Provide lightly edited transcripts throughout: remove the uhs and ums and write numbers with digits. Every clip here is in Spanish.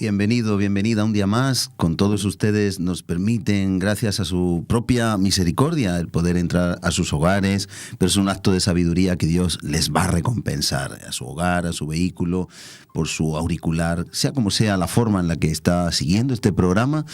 Bienvenido, bienvenida un día más. Con todos ustedes nos permiten, gracias a su propia misericordia, el poder entrar a sus hogares, pero es un acto de sabiduría que Dios les va a recompensar, a su hogar, a su vehículo, por su auricular, sea como sea la forma en la que está siguiendo este programa.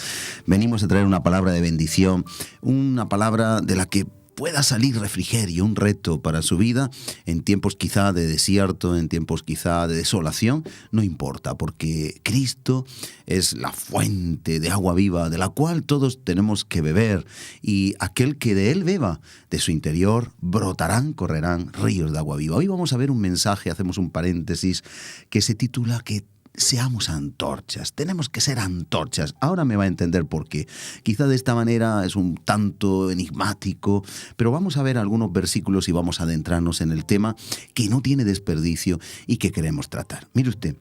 Venimos a traer una palabra de bendición, una palabra de la que pueda salir refrigerio, un reto para su vida, en tiempos quizá de desierto, en tiempos quizá de desolación, no importa, porque Cristo es la fuente de agua viva, de la cual todos tenemos que beber, y aquel que de él beba, de su interior brotarán, correrán ríos de agua viva. Hoy vamos a ver un mensaje, hacemos un paréntesis, que se titula que seamos antorchas, tenemos que ser antorchas. Ahora me va a entender por qué. Quizá de esta manera es un tanto enigmático, pero vamos a ver algunos versículos y vamos a adentrarnos en el tema que no tiene desperdicio y que queremos tratar. Mire usted,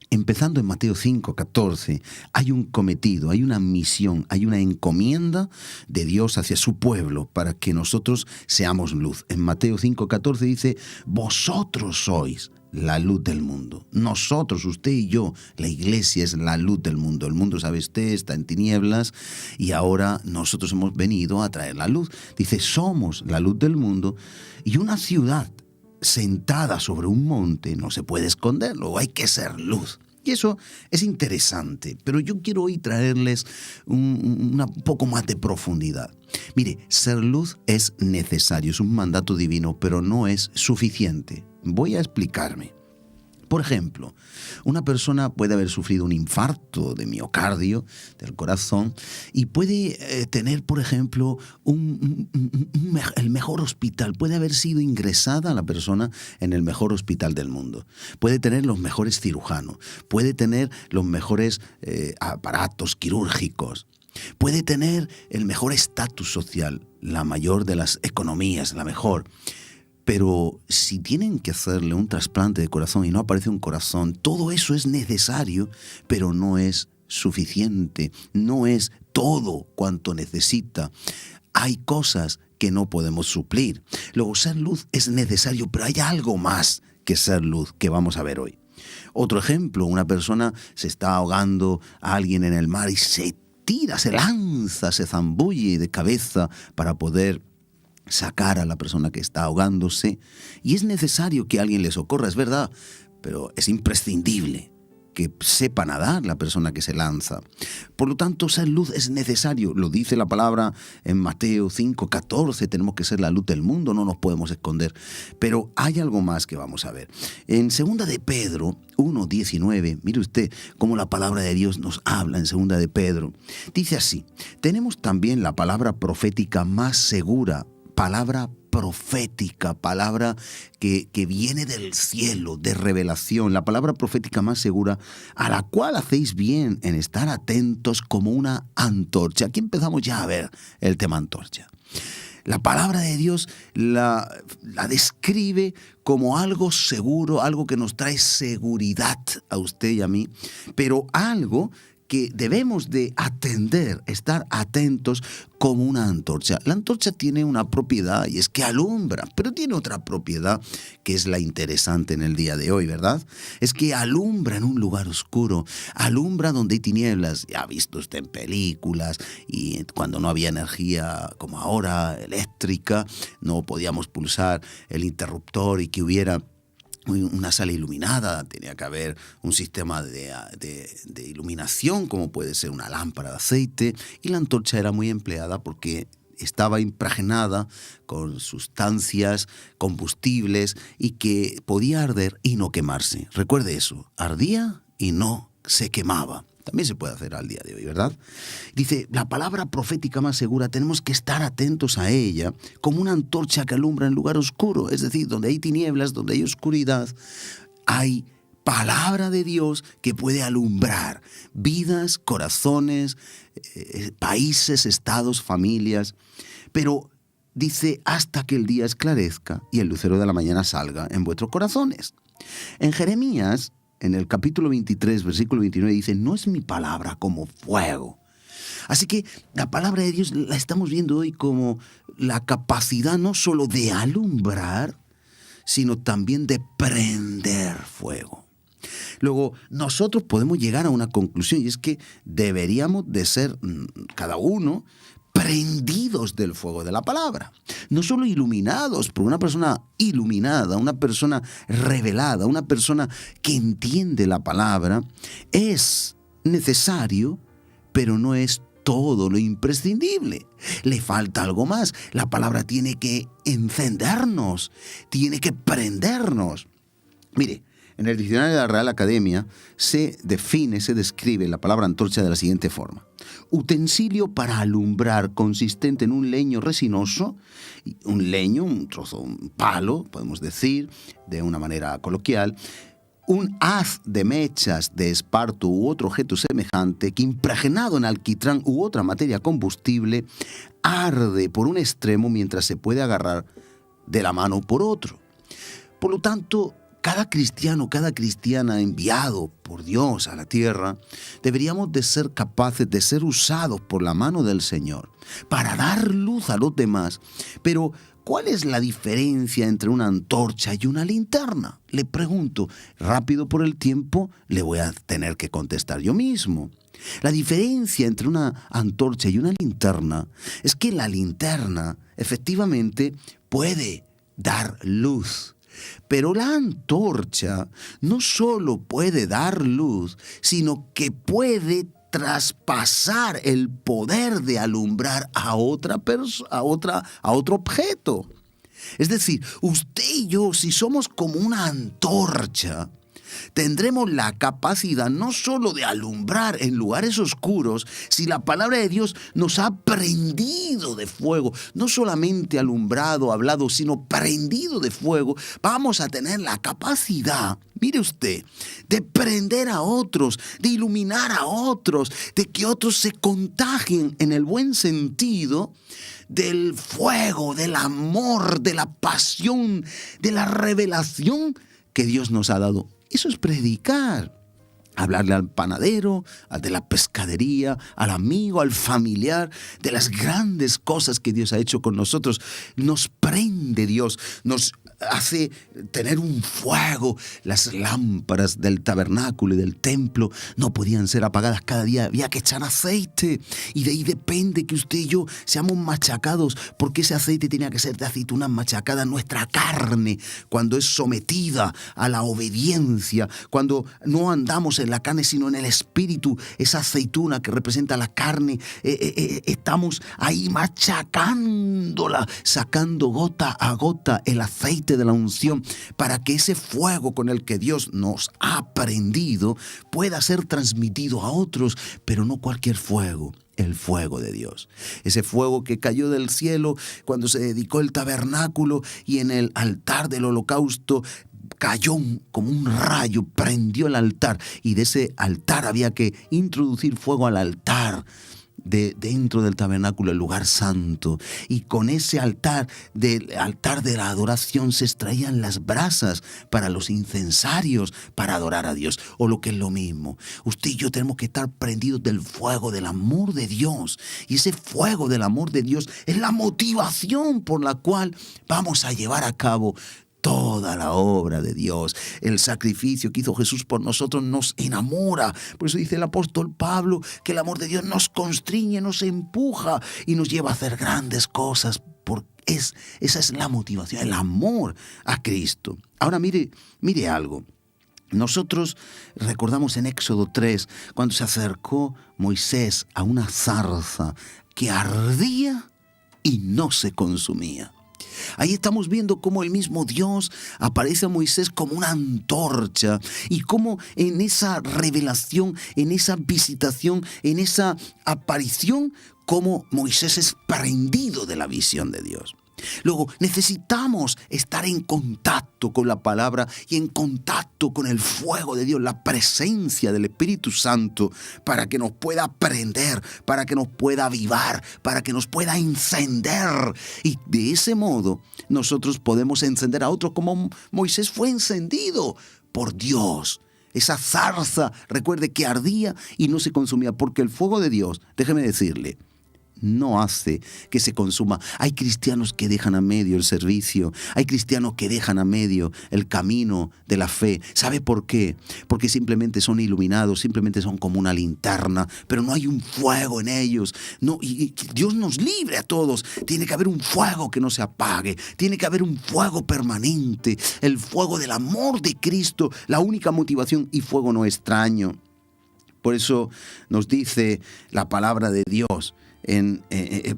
empezando en Mateo 5:14, hay un cometido, hay una misión, hay una encomienda de Dios hacia su pueblo para que nosotros seamos luz. En Mateo 5:14 dice, vosotros sois la luz del mundo. Nosotros, usted y yo, la iglesia es la luz del mundo. El mundo, sabe usted, está en tinieblas y ahora nosotros hemos venido a traer la luz. Dice, somos la luz del mundo, y una ciudad sentada sobre un monte no se puede esconder, luego hay que ser luz. Y eso es interesante, pero yo quiero hoy traerles un poco más de profundidad. Mire, ser luz es necesario, es un mandato divino, pero no es suficiente. Voy a explicarme. Por ejemplo, una persona puede haber sufrido un infarto de miocardio, del corazón, y puede tener, por ejemplo, el mejor hospital. Puede haber sido ingresada la persona en el mejor hospital del mundo. Puede tener los mejores cirujanos. Puede tener los mejores aparatos quirúrgicos. Puede tener el mejor estatus social, la mayor de las economías, la mejor. Pero si tienen que hacerle un trasplante de corazón y no aparece un corazón, todo eso es necesario, pero no es suficiente, no es todo cuanto necesita. Hay cosas que no podemos suplir. Luego, ser luz es necesario, pero hay algo más que ser luz que vamos a ver hoy. Otro ejemplo, una persona se está ahogando a alguien en el mar y se tira, se lanza, se zambulle de cabeza para poder sacar a la persona que está ahogándose, y es necesario que alguien le socorra, es verdad, pero es imprescindible que sepa nadar la persona que se lanza. Por lo tanto, ser luz es necesario, lo dice la palabra en Mateo 5:14, tenemos que ser la luz del mundo, no nos podemos esconder. Pero hay algo más que vamos a ver. En 2 de Pedro 1:19, mire usted cómo la palabra de Dios nos habla en 2 de Pedro. Dice así, tenemos también la palabra profética más segura, palabra profética, palabra que viene del cielo, de revelación, la palabra profética más segura, a la cual hacéis bien en estar atentos como una antorcha. Aquí empezamos ya a ver el tema antorcha. La palabra de Dios la describe como algo seguro, algo que nos trae seguridad a usted y a mí, pero algo que debemos de atender, estar atentos como una antorcha. La antorcha tiene una propiedad y es que alumbra, pero tiene otra propiedad que es la interesante en el día de hoy, ¿verdad? Es que alumbra en un lugar oscuro, alumbra donde hay tinieblas. Ya ha visto usted en películas, y cuando no había energía como ahora, eléctrica, no podíamos pulsar el interruptor y que hubiera una sala iluminada, tenía que haber un sistema de iluminación, como puede ser una lámpara de aceite, y la antorcha era muy empleada porque estaba impregnada con sustancias combustibles y que podía arder y no quemarse. Recuerde eso, ardía y no se quemaba. También se puede hacer al día de hoy, ¿verdad? Dice, la palabra profética más segura, tenemos que estar atentos a ella como una antorcha que alumbra en lugar oscuro. Es decir, donde hay tinieblas, donde hay oscuridad, hay palabra de Dios que puede alumbrar vidas, corazones, países, estados, familias. Pero dice, hasta que el día esclarezca y el lucero de la mañana salga en vuestros corazones. En Jeremías, en el capítulo 23, versículo 29, dice, no es mi palabra como fuego. Así que la palabra de Dios la estamos viendo hoy como la capacidad no solo de alumbrar, sino también de prender fuego. Luego, nosotros podemos llegar a una conclusión, y es que deberíamos de ser cada uno prendidos del fuego de la palabra. No solo iluminados, porque una persona iluminada, una persona revelada, una persona que entiende la palabra, es necesario, pero no es todo lo imprescindible. Le falta algo más. La palabra tiene que encendernos, tiene que prendernos. Mire, en el diccionario de la Real Academia se describe la palabra antorcha de la siguiente forma: utensilio para alumbrar consistente en un leño resinoso, un leño, un trozo, un palo, podemos decir, de una manera coloquial, un haz de mechas de esparto u otro objeto semejante que, impregnado en alquitrán u otra materia combustible, arde por un extremo mientras se puede agarrar de la mano por otro. Por lo tanto, cada cristiano, cada cristiana enviado por Dios a la tierra, deberíamos de ser capaces de ser usados por la mano del Señor para dar luz a los demás. Pero, ¿cuál es la diferencia entre una antorcha y una linterna? Le pregunto. Rápido por el tiempo, le voy a tener que contestar yo mismo. La diferencia entre una antorcha y una linterna es que la linterna efectivamente puede dar luz. Pero la antorcha no solo puede dar luz, sino que puede traspasar el poder de alumbrar a otro objeto. Es decir, usted y yo, si somos como una antorcha, tendremos la capacidad no solo de alumbrar en lugares oscuros, si la palabra de Dios nos ha prendido de fuego, no solamente alumbrado, hablado, sino prendido de fuego, vamos a tener la capacidad, mire usted, de prender a otros, de iluminar a otros, de que otros se contagien en el buen sentido del fuego, del amor, de la pasión, de la revelación que Dios nos ha dado. Eso es predicar. Hablarle al panadero, al de la pescadería, al amigo, al familiar, de las grandes cosas que Dios ha hecho con nosotros. Nos prende Dios, nos hace tener un fuego. Las lámparas del tabernáculo y del templo no podían ser apagadas cada día, había que echar aceite. Y de ahí depende que usted y yo seamos machacados, porque ese aceite tenía que ser de aceitunas machacadas. Nuestra carne, cuando es sometida a la obediencia, cuando no andamos en la carne sino en el espíritu, esa aceituna que representa la carne, estamos ahí machacándola, sacando gota a gota el aceite de la unción, para que ese fuego con el que Dios nos ha prendido pueda ser transmitido a otros, pero no cualquier fuego. El fuego de Dios. Ese fuego que cayó del cielo cuando se dedicó el tabernáculo y en el altar del holocausto cayó como un rayo, prendió el altar, y de ese altar había que introducir fuego al altar dentro del tabernáculo, el lugar santo, y con ese altar de la adoración se extraían las brasas para los incensarios, para adorar a Dios. O lo que es lo mismo, usted y yo tenemos que estar prendidos del fuego del amor de Dios, y ese fuego del amor de Dios es la motivación por la cual vamos a llevar a cabo toda la obra de Dios. El sacrificio que hizo Jesús por nosotros nos enamora. Por eso dice el apóstol Pablo que el amor de Dios nos constriñe, nos empuja y nos lleva a hacer grandes cosas. Porque esa es la motivación, el amor a Cristo. Ahora mire algo. Nosotros recordamos en Éxodo 3, cuando se acercó Moisés a una zarza que ardía y no se consumía. Ahí estamos viendo cómo el mismo Dios aparece a Moisés como una antorcha, y cómo en esa revelación, en esa visitación, en esa aparición, cómo Moisés es prendido de la visión de Dios. Luego, necesitamos estar en contacto con la palabra y en contacto con el fuego de Dios, la presencia del Espíritu Santo, para que nos pueda prender, para que nos pueda avivar, para que nos pueda encender. Y de ese modo nosotros podemos encender a otros como Moisés fue encendido por Dios. Esa zarza, recuerde que ardía y no se consumía, porque el fuego de Dios, déjeme decirle, no hace que se consuma. Hay cristianos que dejan a medio el servicio, hay cristianos que dejan a medio el camino de la fe. ¿Sabe por qué? Porque simplemente son iluminados, simplemente son como una linterna, pero no hay un fuego en ellos. No, y Dios nos libre a todos. Tiene que haber un fuego que no se apague, tiene que haber un fuego permanente, el fuego del amor de Cristo, la única motivación, y fuego no extraño. Por eso nos dice la palabra de Dios,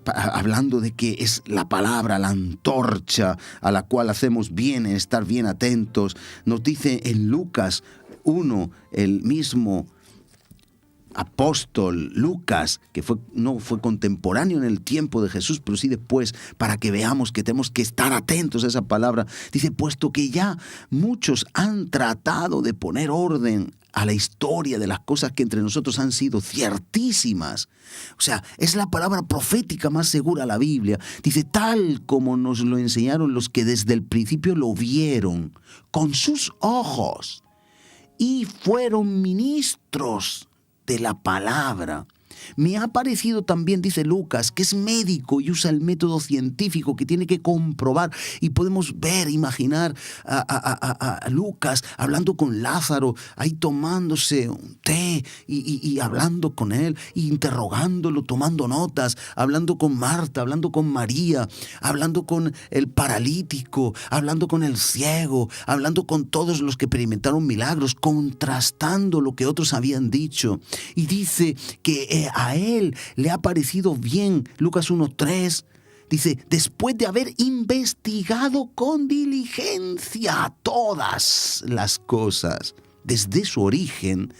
hablando de que es la palabra, la antorcha a la cual hacemos bien en estar bien atentos. Nos dice en Lucas 1, el mismo apóstol Lucas, que no fue contemporáneo en el tiempo de Jesús, pero sí después, para que veamos que tenemos que estar atentos a esa palabra. Dice, puesto que ya muchos han tratado de poner orden a la historia de las cosas que entre nosotros han sido ciertísimas. O sea, es la palabra profética más segura de la Biblia. Dice, tal como nos lo enseñaron los que desde el principio lo vieron con sus ojos y fueron ministros de la palabra. Me ha parecido también, dice Lucas, que es médico y usa el método científico que tiene que comprobar, y podemos imaginar a Lucas hablando con Lázaro, ahí tomándose un té y hablando con él, interrogándolo, tomando notas, hablando con Marta, hablando con María, hablando con el paralítico, hablando con el ciego, hablando con todos los que experimentaron milagros, contrastando lo que otros habían dicho. Y dice que a él le ha parecido bien. Lucas 1:3 dice, después de haber investigado con diligencia todas las cosas desde su origen,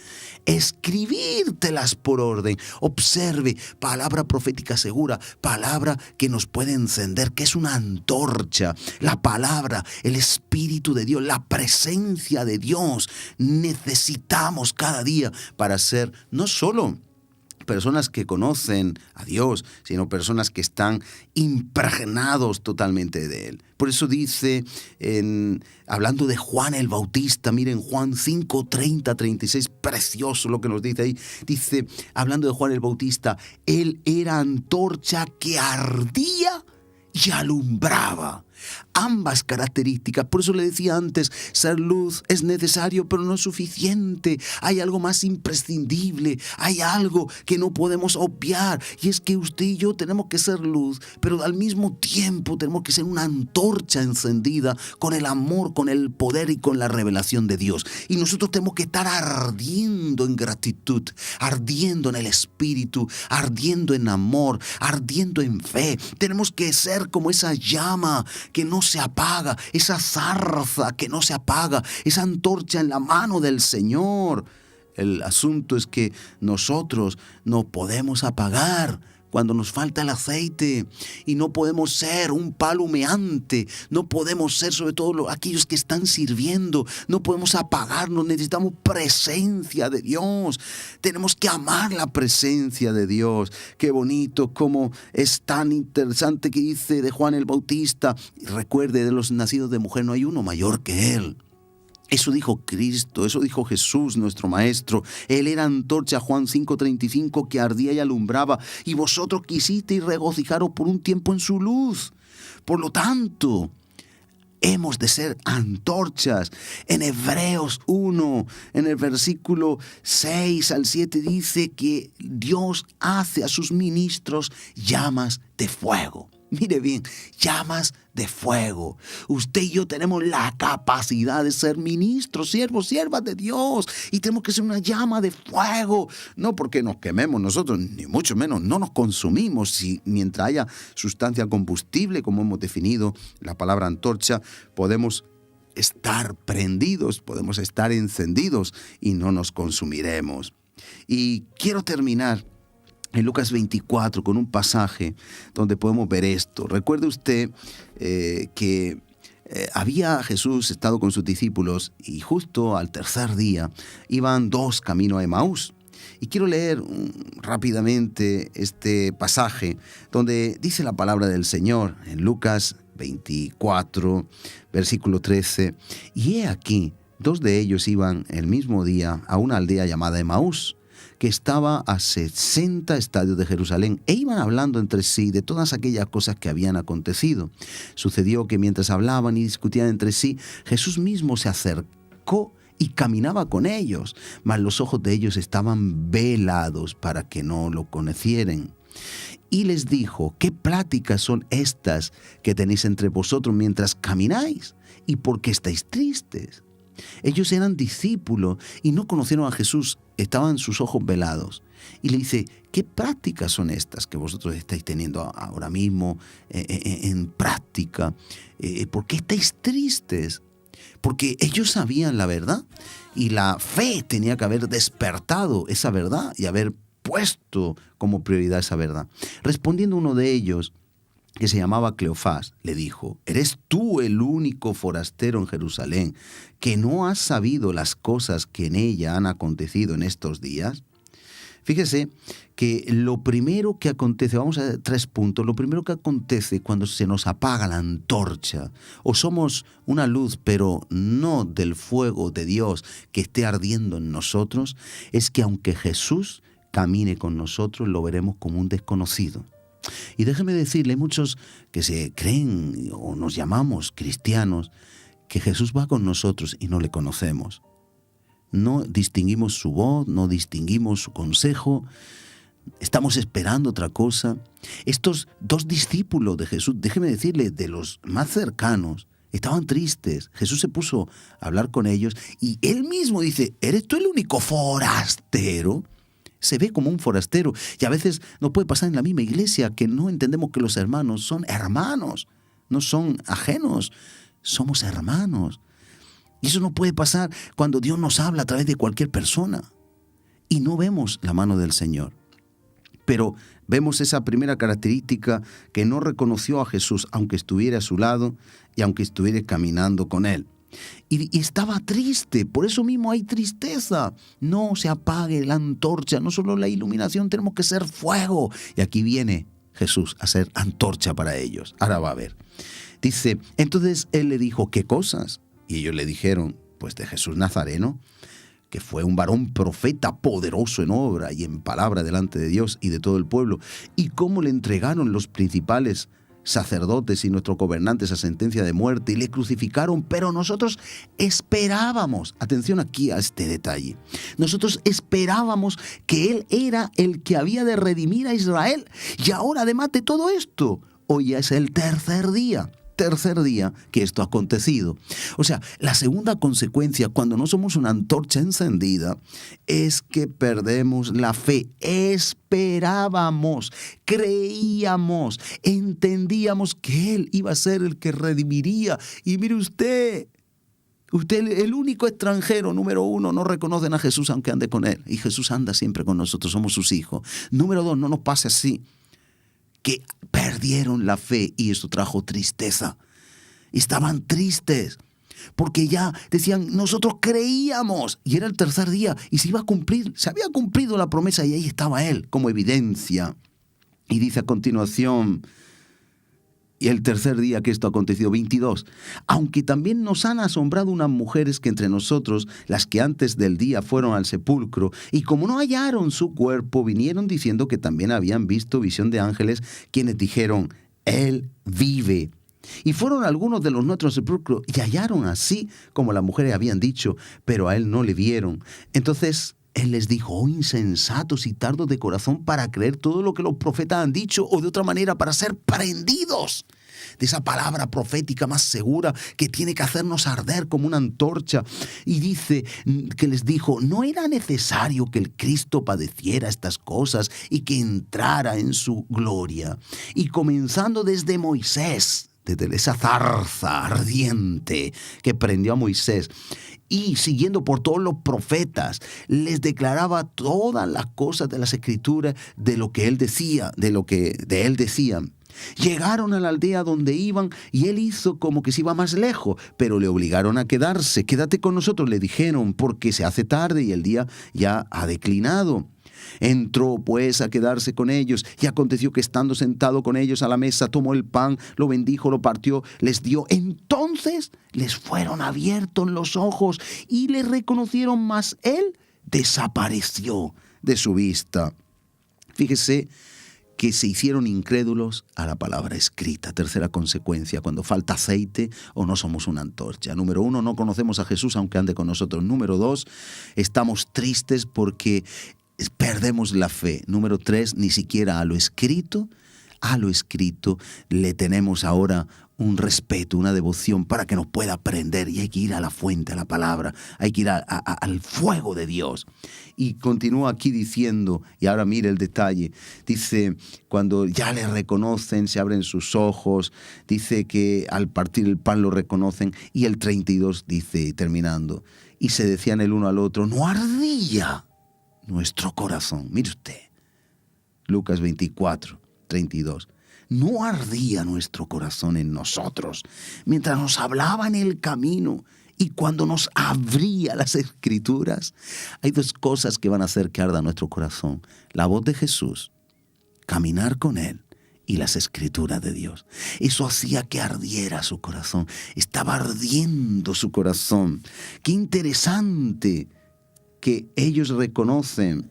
escribírtelas por orden. Observe, palabra profética segura, palabra que nos puede encender, que es una antorcha. La palabra, el Espíritu de Dios, la presencia de Dios, necesitamos cada día para ser no solo personas que conocen a Dios, sino personas que están impregnados totalmente de Él. Por eso dice, hablando de Juan el Bautista, miren Juan 5:30-36, precioso lo que nos dice ahí. Dice, hablando de Juan el Bautista, él era antorcha que ardía y alumbraba. Ambas características. Por eso le decía antes, ser luz es necesario, pero no es suficiente. Hay algo más imprescindible, hay algo que no podemos obviar, y es que usted y yo tenemos que ser luz, pero al mismo tiempo tenemos que ser una antorcha encendida con el amor, con el poder y con la revelación de Dios. Y nosotros tenemos que estar ardiendo en gratitud, ardiendo en el Espíritu, ardiendo en amor, ardiendo en fe. Tenemos que ser como esa llama que no se apaga, esa zarza que no se apaga, esa antorcha en la mano del Señor. El asunto es que nosotros no podemos apagar cuando nos falta el aceite, y no podemos ser un palo humeante, no podemos ser, sobre todo aquellos que están sirviendo, no podemos apagarnos. Necesitamos presencia de Dios, tenemos que amar la presencia de Dios. Qué bonito, cómo es tan interesante que dice de Juan el Bautista, recuerde, de los nacidos de mujer no hay uno mayor que él. Eso dijo Cristo, eso dijo Jesús, nuestro Maestro. Él era antorcha, Juan 5:35, que ardía y alumbraba, y vosotros quisisteis regocijaros por un tiempo en su luz. Por lo tanto, hemos de ser antorchas. En Hebreos 1, en el versículo 6 al 7, dice que Dios hace a sus ministros llamas de fuego. Mire bien, llamas de fuego. Usted y yo tenemos la capacidad de ser ministros, siervos, siervas de Dios. Y tenemos que ser una llama de fuego. No porque nos quememos nosotros, ni mucho menos, no nos consumimos. Mientras haya sustancia combustible, como hemos definido la palabra antorcha, podemos estar prendidos, podemos estar encendidos y no nos consumiremos. Y quiero terminar en Lucas 24 con un pasaje donde podemos ver esto. Recuerde usted que había Jesús estado con sus discípulos, y justo al tercer día iban dos camino a Emaús. Y quiero leer rápidamente este pasaje donde dice la palabra del Señor en Lucas 24, versículo 13. Y he aquí, dos de ellos iban el mismo día a una aldea llamada Emaús, que estaba a 60 estadios de Jerusalén, e iban hablando entre sí de todas aquellas cosas que habían acontecido. Sucedió que mientras hablaban y discutían entre sí, Jesús mismo se acercó y caminaba con ellos, mas los ojos de ellos estaban velados para que no lo conocieran. Y les dijo: ¿qué pláticas son estas que tenéis entre vosotros mientras camináis? ¿Y por qué estáis tristes? Ellos eran discípulos y no conocieron a Jesús, estaban sus ojos velados. Y le dice: ¿qué prácticas son estas que vosotros estáis teniendo ahora mismo en práctica? ¿Por qué estáis tristes? Porque ellos sabían la verdad y la fe tenía que haber despertado esa verdad y haber puesto como prioridad esa verdad. Respondiendo uno de ellos, que se llamaba Cleofás, le dijo: ¿eres tú el único forastero en Jerusalén que no has sabido las cosas que en ella han acontecido en estos días? Fíjese que lo primero que acontece, vamos a 3 puntos, lo primero que acontece cuando se nos apaga la antorcha, o somos una luz pero no del fuego de Dios que esté ardiendo en nosotros, es que aunque Jesús camine con nosotros, lo veremos como un desconocido. Y déjeme decirle, hay muchos que se creen o nos llamamos cristianos, que Jesús va con nosotros y no le conocemos. No distinguimos su voz, no distinguimos su consejo, estamos esperando otra cosa. Estos 2 discípulos de Jesús, déjeme decirle, de los más cercanos, estaban tristes. Jesús se puso a hablar con ellos y él mismo dice: ¿eres tú el único forastero? Se ve como un forastero, y a veces nos puede pasar en la misma iglesia que no entendemos que los hermanos son hermanos, no son ajenos, somos hermanos. Y eso no puede pasar cuando Dios nos habla a través de cualquier persona y no vemos la mano del Señor. Pero vemos esa primera característica, que no reconoció a Jesús aunque estuviera a su lado y aunque estuviera caminando con él. Y estaba triste, por eso mismo hay tristeza. No se apague la antorcha, no solo la iluminación, tenemos que ser fuego. Y aquí viene Jesús a ser antorcha para ellos. Ahora va a ver. Dice: entonces él le dijo: ¿qué cosas? Y ellos le dijeron: pues de Jesús Nazareno, que fue un varón profeta poderoso en obra y en palabra delante de Dios y de todo el pueblo, y cómo le entregaron los principales sacerdotes y nuestros gobernantes a sentencia de muerte y le crucificaron, pero nosotros esperábamos, atención aquí a este detalle, nosotros esperábamos que Él era el que había de redimir a Israel, y ahora además de todo esto, hoy ya es el tercer día que esto ha acontecido. O sea, la segunda consecuencia cuando no somos una antorcha encendida es que perdemos la fe. Esperábamos, creíamos, entendíamos que Él iba a ser el que redimiría. Y mire usted, el único extranjero, número 1, no reconocen a Jesús aunque ande con Él. Y Jesús anda siempre con nosotros, somos sus hijos. Número 2, no nos pase así, que perdieron la fe y esto trajo tristeza. Estaban tristes porque ya decían: nosotros creíamos, y era el tercer día y se iba a cumplir, se había cumplido la promesa y ahí estaba Él como evidencia. Y dice a continuación: y el tercer día que esto ha acontecido, 22, aunque también nos han asombrado unas mujeres que entre nosotros, las que antes del día fueron al sepulcro, y como no hallaron su cuerpo, vinieron diciendo que también habían visto visión de ángeles, quienes dijeron: Él vive. Y fueron algunos de los nuestros sepulcros y hallaron así como las mujeres habían dicho, pero a Él no le vieron. Entonces Él les dijo: oh insensatos y tardos de corazón para creer todo lo que los profetas han dicho, o de otra manera para ser prendidos de esa palabra profética más segura que tiene que hacernos arder como una antorcha. Y dice que les dijo: no era necesario que el Cristo padeciera estas cosas y que entrara en su gloria. Y comenzando desde Moisés, desde esa zarza ardiente que prendió a Moisés, y siguiendo por todos los profetas, les declaraba todas las cosas de las Escrituras, de lo que él decía, de lo que de él decían. Llegaron a la aldea donde iban y él hizo como que se iba más lejos, pero le obligaron a quedarse. Quédate con nosotros, le dijeron, porque se hace tarde y el día ya ha declinado. Entró pues a quedarse con ellos, y aconteció que estando sentado con ellos a la mesa, tomó el pan, lo bendijo, lo partió, les dio. Entonces les fueron abiertos los ojos y le reconocieron, mas él desapareció de su vista. Fíjese que se hicieron incrédulos a la palabra escrita. Tercera consecuencia, cuando falta aceite o no somos una antorcha. Número 1, no conocemos a Jesús aunque ande con nosotros. Número 2, estamos tristes porque perdemos la fe. Número 3, ni siquiera a lo escrito le tenemos ahora un respeto, una devoción para que nos pueda aprender, y hay que ir a la fuente, a la palabra, hay que ir al fuego de Dios. Y continúa aquí diciendo, y ahora mire el detalle, dice, cuando ya le reconocen, se abren sus ojos, dice que al partir el pan lo reconocen, y el 32 dice, terminando, y se decían el uno al otro, ¿no ardía nuestro corazón? Mire usted, Lucas 24, 32. ¿No ardía nuestro corazón en nosotros mientras nos hablaba en el camino y cuando nos abría las Escrituras? Hay dos cosas que van a hacer que arda nuestro corazón: la voz de Jesús, caminar con Él, y las Escrituras de Dios. Eso hacía que ardiera su corazón. Estaba ardiendo su corazón. Qué interesante que ellos reconocen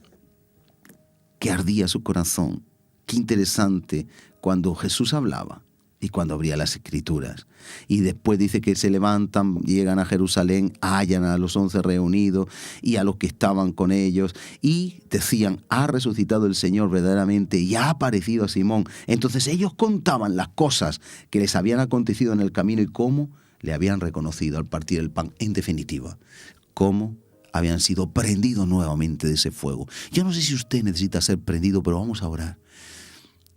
que ardía su corazón. Qué interesante cuando Jesús hablaba y cuando abría las Escrituras. Y después dice que se levantan, llegan a Jerusalén, hallan a los 11 reunidos y a los que estaban con ellos, y decían, ha resucitado el Señor verdaderamente y ha aparecido a Simón. Entonces ellos contaban las cosas que les habían acontecido en el camino y cómo le habían reconocido al partir el pan. En definitiva, cómo habían sido prendidos nuevamente de ese fuego. Yo no sé si usted necesita ser prendido, pero vamos a orar.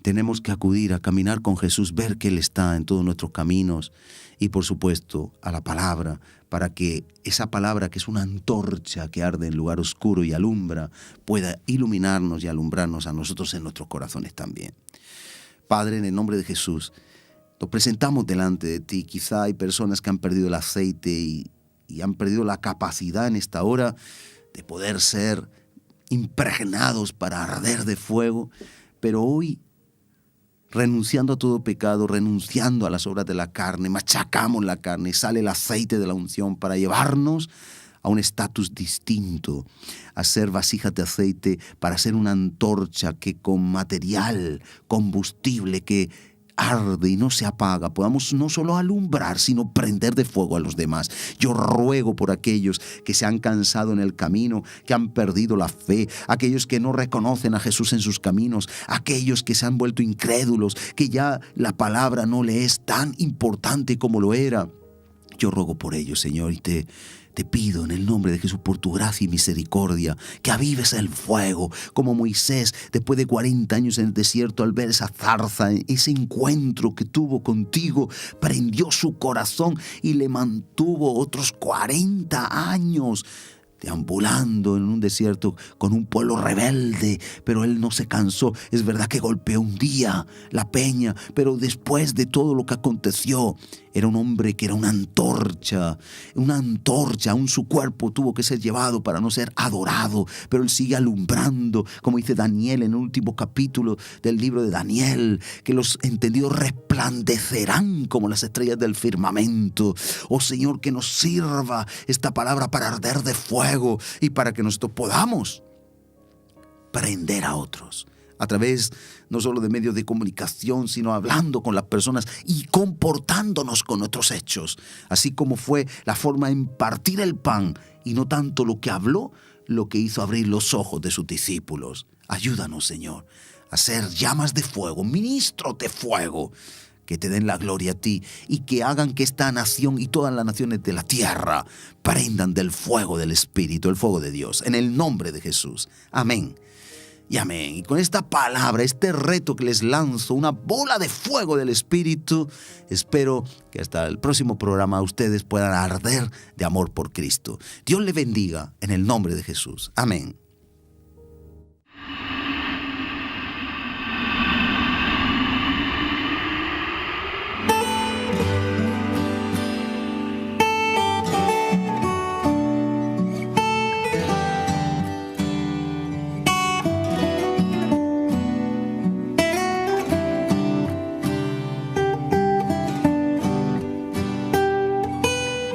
Tenemos que acudir a caminar con Jesús, ver que Él está en todos nuestros caminos y, por supuesto, a la palabra, para que esa palabra, que es una antorcha que arde en lugar oscuro y alumbra, pueda iluminarnos y alumbrarnos a nosotros en nuestros corazones también. Padre, en el nombre de Jesús, nos presentamos delante de Ti. Quizá hay personas que han perdido el aceite y han perdido la capacidad en esta hora de poder ser impregnados para arder de fuego, pero hoy, renunciando a todo pecado, renunciando a las obras de la carne, machacamos la carne y sale el aceite de la unción para llevarnos a un estatus distinto, a ser vasijas de aceite, para ser una antorcha que con material, combustible que arde y no se apaga, podamos no solo alumbrar, sino prender de fuego a los demás. Yo ruego por aquellos que se han cansado en el camino, que han perdido la fe, aquellos que no reconocen a Jesús en sus caminos, aquellos que se han vuelto incrédulos, que ya la palabra no le es tan importante como lo era. Yo ruego por ellos, Señor, y te pido en el nombre de Jesús, por tu gracia y misericordia, que avives el fuego, como Moisés, después de 40 años en el desierto, al ver esa zarza, ese encuentro que tuvo contigo, prendió su corazón y le mantuvo otros 40 años deambulando en un desierto con un pueblo rebelde, pero él no se cansó. Es verdad que golpeó un día la peña, pero después de todo lo que aconteció, era un hombre que era una antorcha, aún su cuerpo tuvo que ser llevado para no ser adorado, pero él sigue alumbrando, como dice Daniel en el último capítulo del libro de Daniel, que los entendidos resplandecerán como las estrellas del firmamento. Oh Señor, que nos sirva esta palabra para arder de fuego y para que nosotros podamos prender a otros a través no solo de medios de comunicación, sino hablando con las personas y comportándonos con nuestros hechos, así como fue la forma de impartir el pan y no tanto lo que habló, lo que hizo abrir los ojos de sus discípulos. Ayúdanos, Señor, a ser llamas de fuego, ministros de fuego, que te den la gloria a ti y que hagan que esta nación y todas las naciones de la tierra prendan del fuego del Espíritu, el fuego de Dios, en el nombre de Jesús. Amén. Y amén. Y con esta palabra, este reto que les lanzo, una bola de fuego del Espíritu, espero que hasta el próximo programa ustedes puedan arder de amor por Cristo. Dios les bendiga en el nombre de Jesús. Amén.